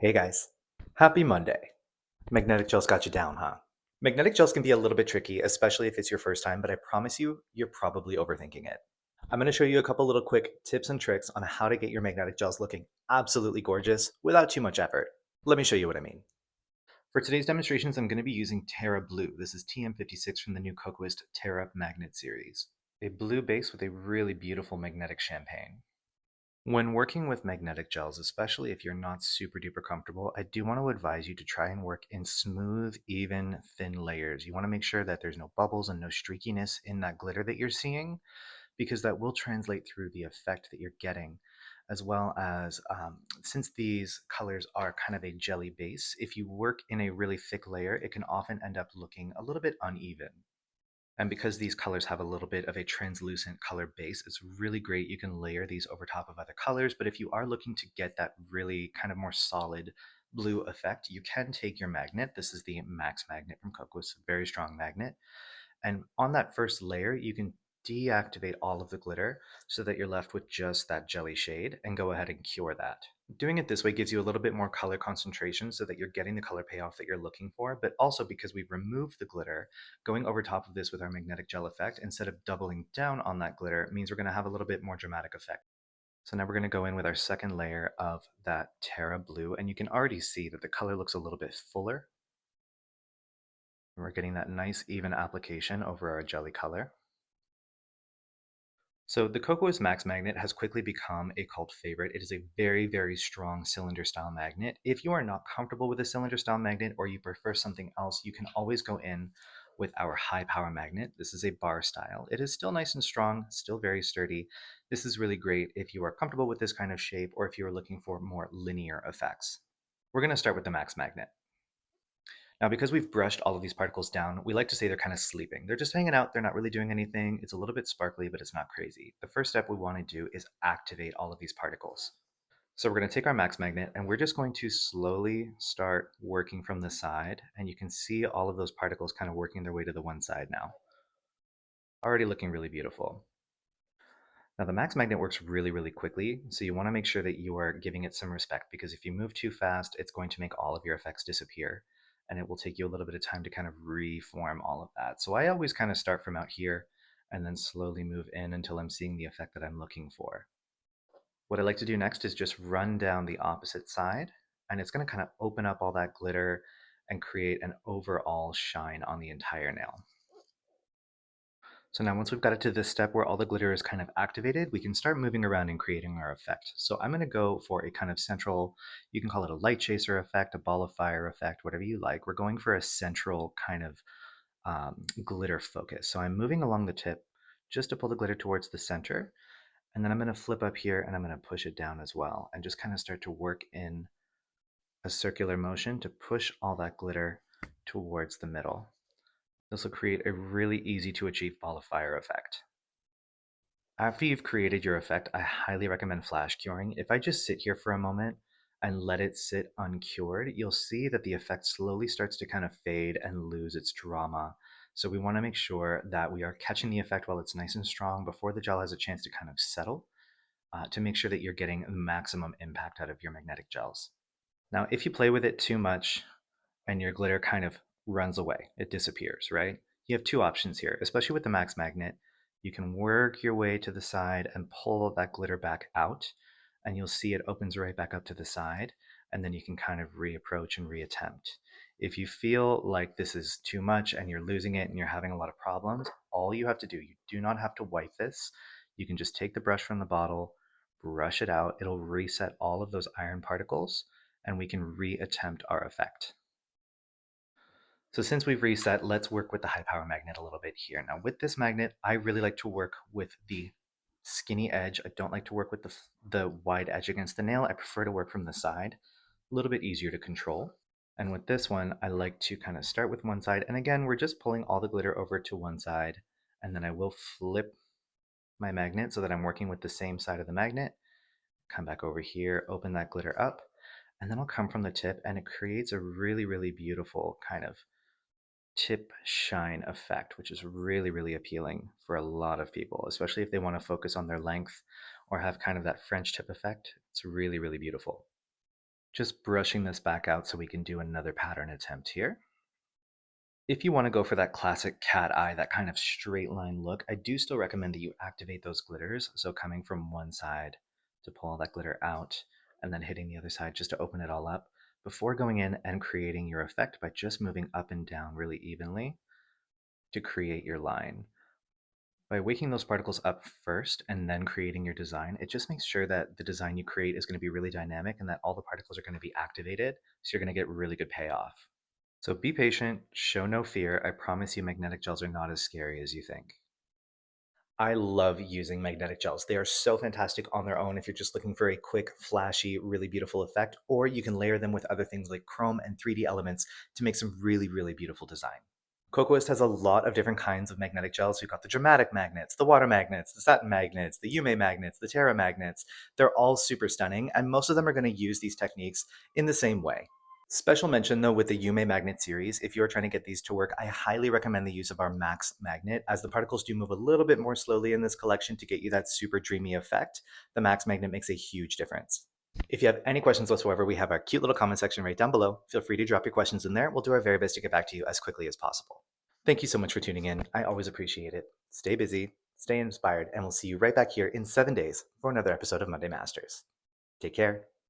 Hey guys, happy Monday. Magnetic gels got you down, huh? Magnetic gels can be a little bit tricky, especially if it's your first time, but I promise you, you're probably overthinking it. I'm going to show you a couple little quick tips and tricks on how to get your magnetic gels looking absolutely gorgeous without too much effort. Let me show you what I mean. For today's demonstrations, I'm going to be using Terra Blue. This is TM56 from the new Kokoist Terra Magnet series. A blue base with a really beautiful magnetic champagne. When working with magnetic gels, especially if you're not super duper comfortable, I do want to advise you to try and work in smooth, even, thin layers. You want to make sure that there's no bubbles and no streakiness in that glitter that you're seeing, because that will translate through the effect that you're getting, as well as since these colors are kind of a jelly base, if you work in a really thick layer, it can often end up looking a little bit uneven. And because these colors have a little bit of a translucent color base, it's really great. You can layer these over top of other colors, but if you are looking to get that really kind of more solid blue effect, you can take your magnet. This is the Max Magnet from Coco. It's a very strong magnet. And on that first layer, you can deactivate all of the glitter so that you're left with just that jelly shade and go ahead and cure that. Doing it this way gives you a little bit more color concentration so that you're getting the color payoff that you're looking for, but also because we've removed the glitter, going over top of this with our magnetic gel effect, instead of doubling down on that glitter, means we're going to have a little bit more dramatic effect. So now we're going to go in with our second layer of that Terra Blue, and you can already see that the color looks a little bit fuller. We're getting that nice even application over our jelly color. So the Kokoist Max magnet has quickly become a cult favorite. It is a very, very strong cylinder style magnet. If you are not comfortable with a cylinder style magnet or you prefer something else, you can always go in with our high power magnet. This is a bar style. It is still nice and strong, still very sturdy. This is really great if you are comfortable with this kind of shape or if you are looking for more linear effects. We're going to start with the Max magnet. Now, because we've brushed all of these particles down, we like to say they're kind of sleeping. They're just hanging out. They're not really doing anything. It's a little bit sparkly, but it's not crazy. The first step we want to do is activate all of these particles. So we're going to take our Max Magnet and we're just going to slowly start working from the side. And you can see all of those particles kind of working their way to the one side now. Already looking really beautiful. Now the Max Magnet works really, really quickly, so you want to make sure that you are giving it some respect, because if you move too fast, it's going to make all of your effects disappear, and it will take you a little bit of time to kind of reform all of that. So I always kind of start from out here and then slowly move in until I'm seeing the effect that I'm looking for. What I like to do next is just run down the opposite side, and it's going to kind of open up all that glitter and create an overall shine on the entire nail. So now once we've got it to this step where all the glitter is kind of activated, we can start moving around and creating our effect. So I'm going to go for a kind of central, you can call it a light chaser effect, a ball of fire effect, whatever you like. We're going for a central kind of glitter focus. So I'm moving along the tip just to pull the glitter towards the center. And then I'm going to flip up here and I'm going to push it down as well and just kind of start to work in a circular motion to push all that glitter towards the middle. This will create a really easy to achieve ball of fire effect. After you've created your effect, I highly recommend flash curing. If I just sit here for a moment and let it sit uncured, you'll see that the effect slowly starts to kind of fade and lose its drama. So we want to make sure that we are catching the effect while it's nice and strong before the gel has a chance to kind of settle, to make sure that you're getting maximum impact out of your magnetic gels. Now, if you play with it too much and your glitter kind of runs away, it disappears, right? You have two options here, especially with the Max Magnet. You can work your way to the side and pull that glitter back out, and you'll see it opens right back up to the side, and then you can kind of reapproach and reattempt. If you feel like this is too much and you're losing it and you're having a lot of problems, all you have to do, you do not have to wipe this. You can just take the brush from the bottle, brush it out. It'll reset all of those iron particles, and we can reattempt our effect. So since we've reset, let's work with the high power magnet a little bit here. Now with this magnet, I really like to work with the skinny edge. I don't like to work with the wide edge against the nail. I prefer to work from the side, a little bit easier to control. And with this one, I like to kind of start with one side. And again, we're just pulling all the glitter over to one side. And then I will flip my magnet so that I'm working with the same side of the magnet. Come back over here, open that glitter up, and then I'll come from the tip, and it creates a really, really beautiful kind of tip shine effect, which is really, really appealing for a lot of people, especially if they want to focus on their length or have kind of that French tip effect. It's really, really beautiful. Just brushing this back out so we can do another pattern attempt here. If you want to go for that classic cat eye, that kind of straight line look, I do still recommend that you activate those glitters. So coming from one side to pull all that glitter out and then hitting the other side just to open it all up before going in and creating your effect by just moving up and down really evenly to create your line. By waking those particles up first and then creating your design, it just makes sure that the design you create is going to be really dynamic and that all the particles are going to be activated. So you're going to get really good payoff. So be patient, show no fear. I promise you, magnetic gels are not as scary as you think. I love using magnetic gels. They are so fantastic on their own if you're just looking for a quick, flashy, really beautiful effect, or you can layer them with other things like chrome and 3D elements to make some really, really beautiful design. Kokoist has a lot of different kinds of magnetic gels. We've got the dramatic magnets, the water magnets, the satin magnets, the Yume magnets, the Terra magnets. They're all super stunning, and most of them are going to use these techniques in the same way. Special mention though with the Yume magnet series, if you're trying to get these to work, I highly recommend the use of our Max magnet, as the particles do move a little bit more slowly in this collection to get you that super dreamy effect. The Max magnet makes a huge difference. If you have any questions whatsoever, we have our cute little comment section right down below. Feel free to drop your questions in there. We'll do our very best to get back to you as quickly as possible. Thank you so much for tuning in. I always appreciate it. Stay busy, stay inspired, and we'll see you right back here in 7 days for another episode of Monday Masters. Take care.